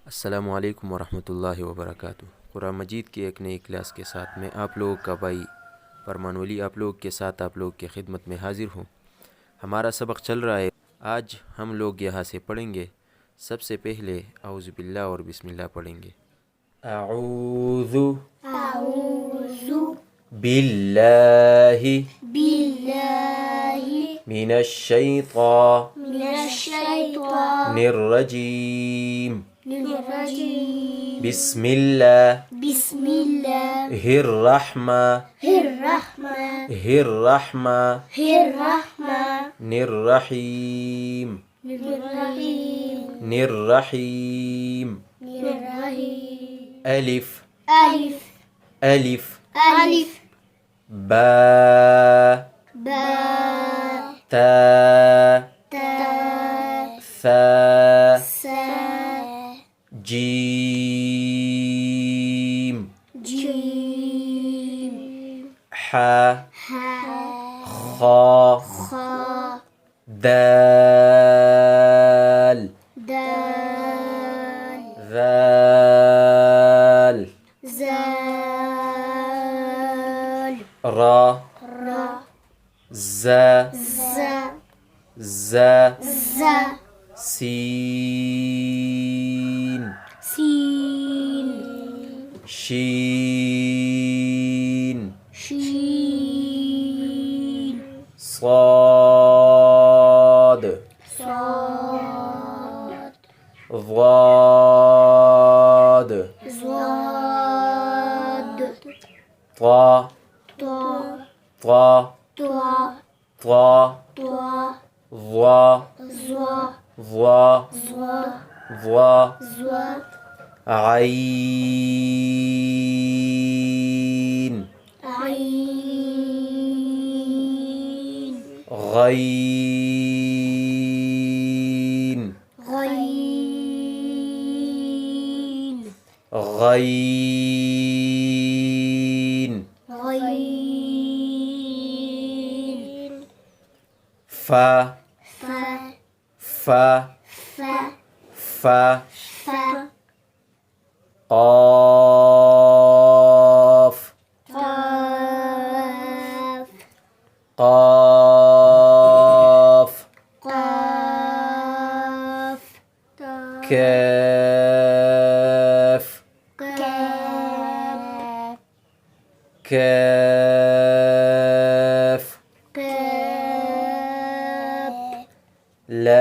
अस्सलामु अलैकुम वरहमतुल्लाहि वबरकातुहू। कुरान मजीद की एक नई क्लास के साथ मैं आप लोगों का भाई फरमान वली आप लोग के साथ आप लोग की खिदमत में हाजिर हूँ। हमारा सबक चल रहा है। आज हम लोग यहाँ से पढ़ेंगे। सबसे पहले औज़ु बिल्लाह और बिस्मिल्लाह पढ़ेंगे। अऊज़ु बिल्लाहि मिनश शैतानिर रजीम बिस्मिल्लाहिर रहमानिर रहीम अलिफ बा ता सा जीम हा खा दाल ذال را زا سين شين صاد ضاد طا ضا عين غين فا قاف كاف لام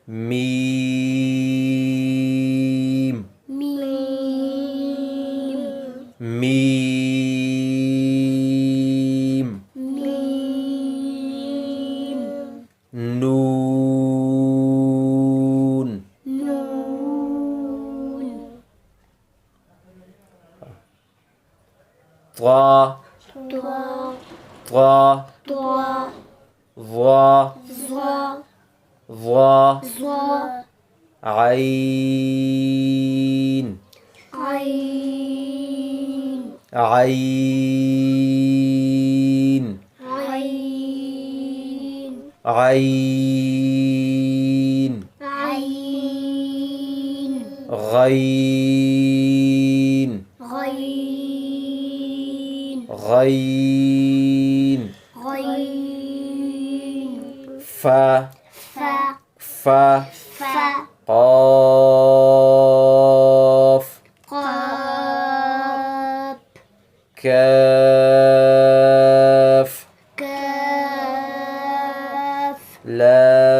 ميم نون طا ضا عين غين فا قاف كاف لام